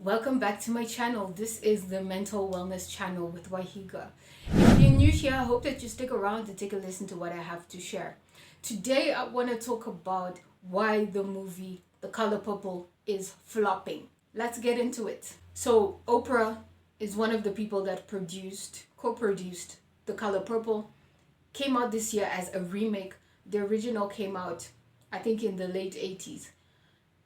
Welcome back to my channel. This is the Mental Wellness channel with Waihiga. If you're new here, I hope that you stick around to take a listen to what I have to share. Today, I want to talk about why the movie The Color Purple is flopping. Let's get into it. So, Oprah is one of the people that co-produced The Color Purple. Came out this year as a remake. The original came out, I think, in the late 80s.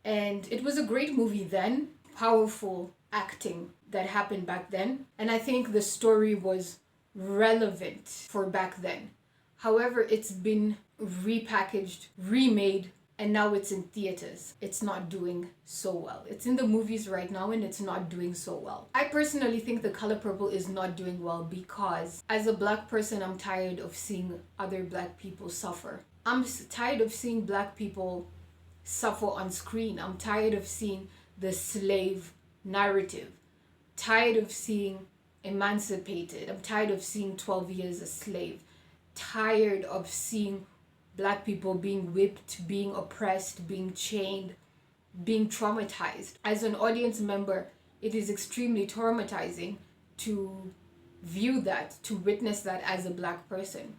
And it was a great movie then. Powerful acting that happened back then. And I think the story was relevant for back then. However, it's been repackaged, remade, and now it's in theaters. It's not doing so well. It's in the movies right now and it's not doing so well. I personally think The Color Purple is not doing well because as a black person, I'm tired of seeing other black people suffer. I'm tired of seeing black people suffer on screen. I'm tired of seeing the slave narrative. Tired of seeing emancipated. I'm tired of seeing 12 years a slave. Tired of seeing black people being whipped, being oppressed, being chained, being traumatized. As an audience member, it is extremely traumatizing to view that, to witness that as a black person.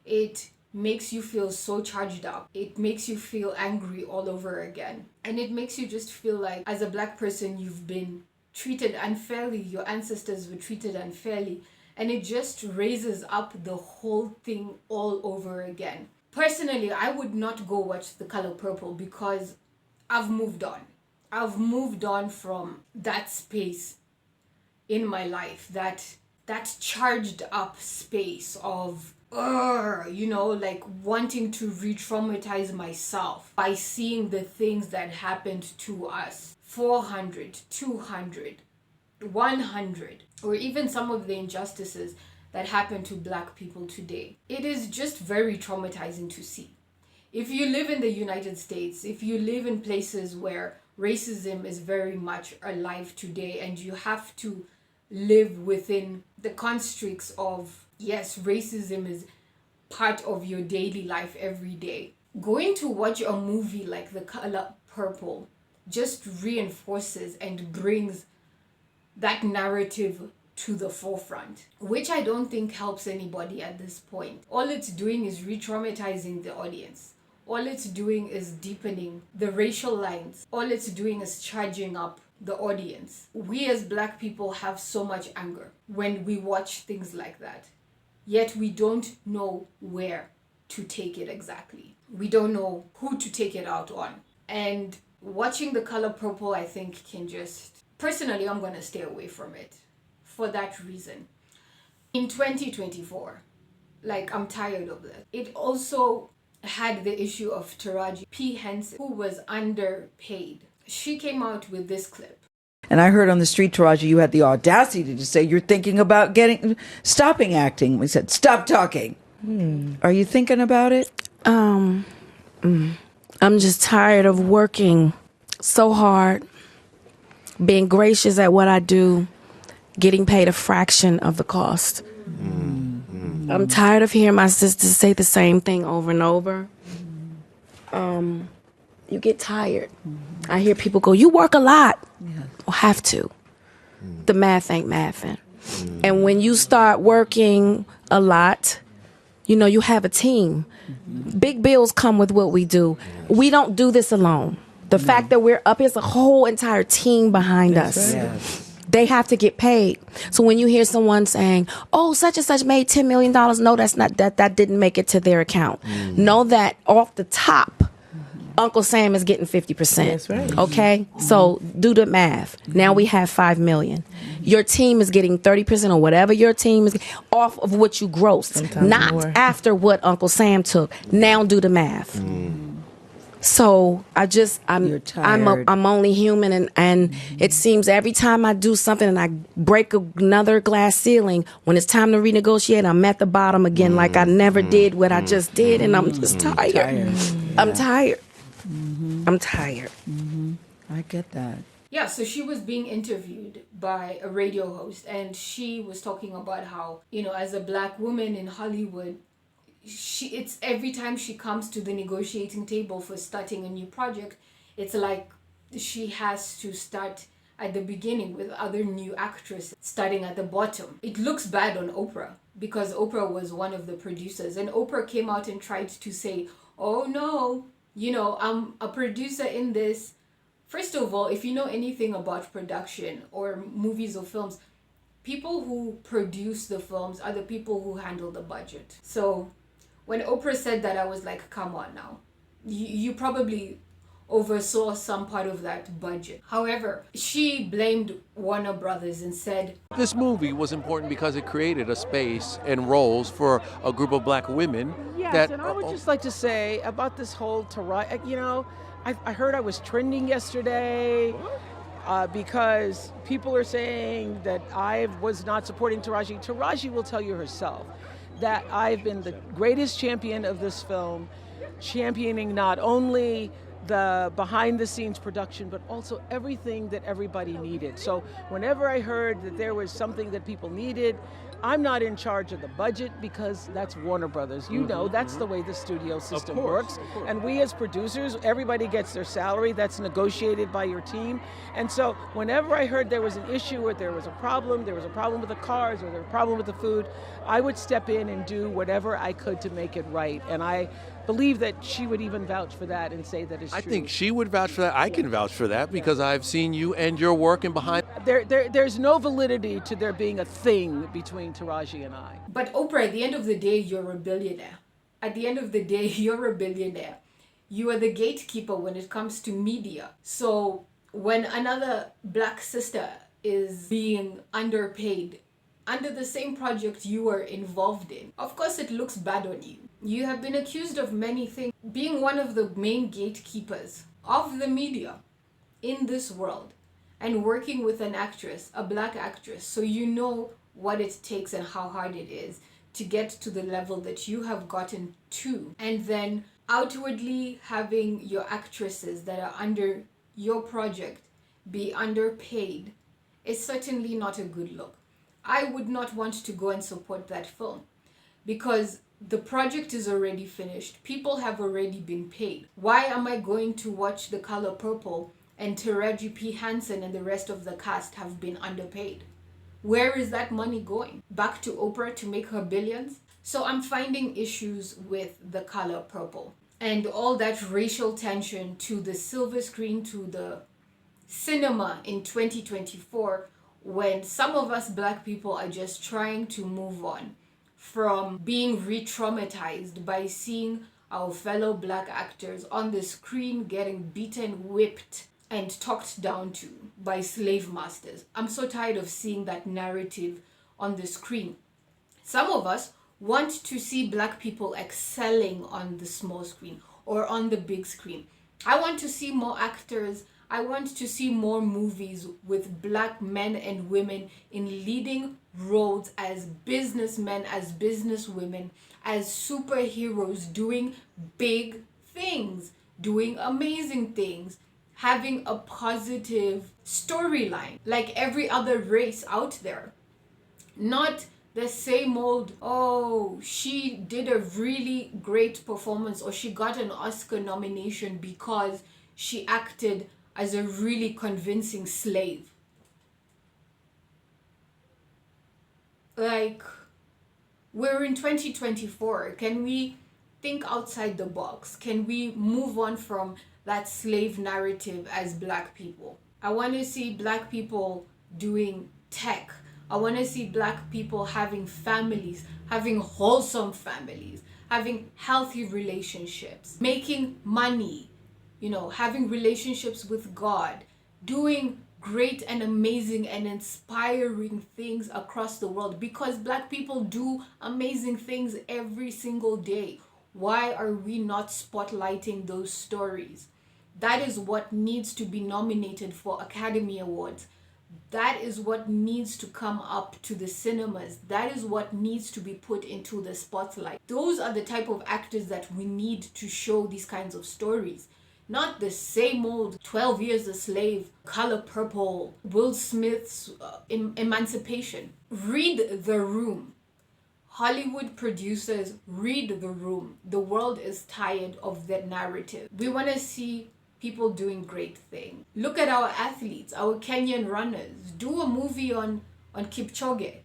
It makes you feel so charged up. It makes you feel angry all over again. And it makes you just feel like as a black person, you've been treated unfairly. Your ancestors were treated unfairly. And it just raises up the whole thing all over again. Personally, I would not go watch The Color Purple because I've moved on. I've moved on from that space in my life, that charged up space of like wanting to re-traumatize myself by seeing the things that happened to us 400, 200, 100, or even some of the injustices that happen to black people today. It is just very traumatizing to see. If you live in the United States, if you live in places where racism is very much alive today and you have to live within the constricts of, yes, racism is part of your daily life every day. Going to watch a movie like The Color Purple just reinforces and brings that narrative to the forefront, which I don't think helps anybody at this point. All it's doing is re-traumatizing the audience. All it's doing is deepening the racial lines. All it's doing is charging up the audience. We as black people have so much anger when we watch things like that. Yet we don't know where to take it exactly. We don't know who to take it out on. And watching The Color Purple, I think, can just... Personally, I'm going to stay away from it for that reason. In 2024, I'm tired of that. It also had the issue of Taraji P, Henson, who was underpaid. She came out with this clip. And I heard on the street, Taraji, you had the audacity to say you're thinking about stopping acting. We said, stop talking. Are you thinking about it? I'm just tired of working so hard, being gracious at what I do, getting paid a fraction of the cost. I'm tired of hearing my sisters say the same thing over and over. You get tired. I hear people go, you work a lot. Yeah. Well, have to. The math ain't mathing. And when you start working a lot, you have a team. Big bills come with what we do. We don't do this alone. The fact that we're up, here's a whole entire team behind us. Right. Yes. They have to get paid. So when you hear someone saying, oh, such and such made $10 million, no, that's not that didn't make it to their account. Know that off the top, Uncle Sam is getting 50%. That's right. Okay? So do the math. Now we have 5 million. Your team is getting 30% or whatever your team is off of what you grossed. Sometimes not more. After what Uncle Sam took. Now do the math. So I'm only human, and it seems every time I do something and I break another glass ceiling, when it's time to renegotiate, I'm at the bottom again, like I never did what I just did, and I'm just tired. I'm tired. I'm tired. I get that. Yeah, so she was being interviewed by a radio host, and she was talking about how, as a black woman in Hollywood, it's every time she comes to the negotiating table for starting a new project, it's like she has to start at the beginning with other new actresses starting at the bottom. It looks bad on Oprah because Oprah was one of the producers, and Oprah came out and tried to say, oh no, I'm a producer in this. First of all, if you know anything about production or movies or films, people who produce the films are the people who handle the budget. So when Oprah said that, I was like, come on now. You probably oversaw some part of that budget. However, she blamed Warner Brothers and said, this movie was important because it created a space and roles for a group of black women. Yes, and I would just like to say about this whole Taraji, I heard I was trending yesterday because people are saying that I was not supporting Taraji. Taraji will tell you herself that I've been the greatest champion of this film, championing not only the behind the scenes production, but also everything that everybody needed. So whenever I heard that there was something that people needed, I'm not in charge of the budget because that's Warner Brothers. You know, that's the way the studio system works. And we as producers, everybody gets their salary. That's negotiated by your team. And so whenever I heard there was an issue or there was a problem with the cars or there was a problem with the food, I would step in and do whatever I could to make it right. And I believe that she would even vouch for that and say that it's true. I think she would vouch for that. I can vouch for that because I've seen you and your work and behind. There's no validity to there being a thing between Taraji and I. but Oprah, at the end of the day, you're a billionaire. At the end of the day, you're a billionaire. You are the gatekeeper when it comes to media. So when another black sister is being underpaid under the same project you are involved in, of course it looks bad on you. You have been accused of many things, being one of the main gatekeepers of the media in this world and working with an actress, a black actress, so you know what it takes and how hard it is to get to the level that you have gotten to, and then outwardly having your actresses that are under your project be underpaid is certainly not a good look. I would not want to go and support that film because the project is already finished. People have already been paid. Why am I going to watch The Color Purple and Taraji P. Henson and the rest of the cast have been underpaid? Where is that money going? Back to Oprah to make her billions? So I'm finding issues with The Color Purple and all that racial tension to the silver screen, to the cinema in 2024, when some of us black people are just trying to move on from being re-traumatized by seeing our fellow black actors on the screen getting beaten, whipped, and talked down to by slave masters. I'm so tired of seeing that narrative on the screen. Some of us want to see black people excelling on the small screen or on the big screen. I want to see more actors. I want to see more movies with black men and women in leading roles as businessmen, as businesswomen, as superheroes, doing big things, doing amazing things, having a positive storyline like every other race out there. Not the same old, oh, she did a really great performance or she got an Oscar nomination because she acted as a really convincing slave. Like, we're in 2024. Can we think outside the box? Can we move on from that slave narrative as black people? I want to see black people doing tech. I want to see black people having families, having wholesome families, having healthy relationships, making money, having relationships with God, doing great and amazing and inspiring things across the world, because black people do amazing things every single day. Why are we not spotlighting those stories? That is what needs to be nominated for Academy Awards. That is what needs to come up to the cinemas. That is what needs to be put into the spotlight. Those are the type of actors that we need to show these kinds of stories. Not the same old 12 Years a Slave, Color Purple, Will Smith's Emancipation. Read the room. Hollywood producers, read the room. The world is tired of that narrative. We want to see people doing great things. Look at our athletes, our Kenyan runners. Do a movie on Kipchoge.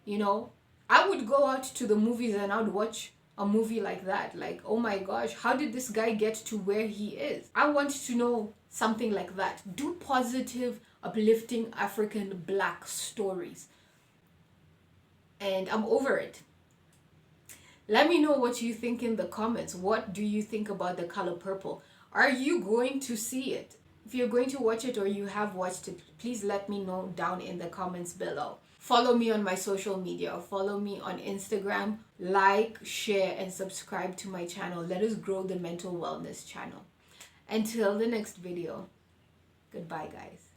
You know, I would go out to the movies and I would watch a movie like that. Like, oh my gosh, how did this guy get to where he is? I want to know something like that. Do positive, uplifting African Black stories. And I'm over it. Let me know what you think in the comments. What do you think about The Color Purple? Are you going to see it? If you're going to watch it or you have watched it, please let me know down in the comments below. Follow me on my social media. Follow me on Instagram. Like, share, and subscribe to my channel. Let us grow the mental wellness channel. Until the next video, goodbye guys.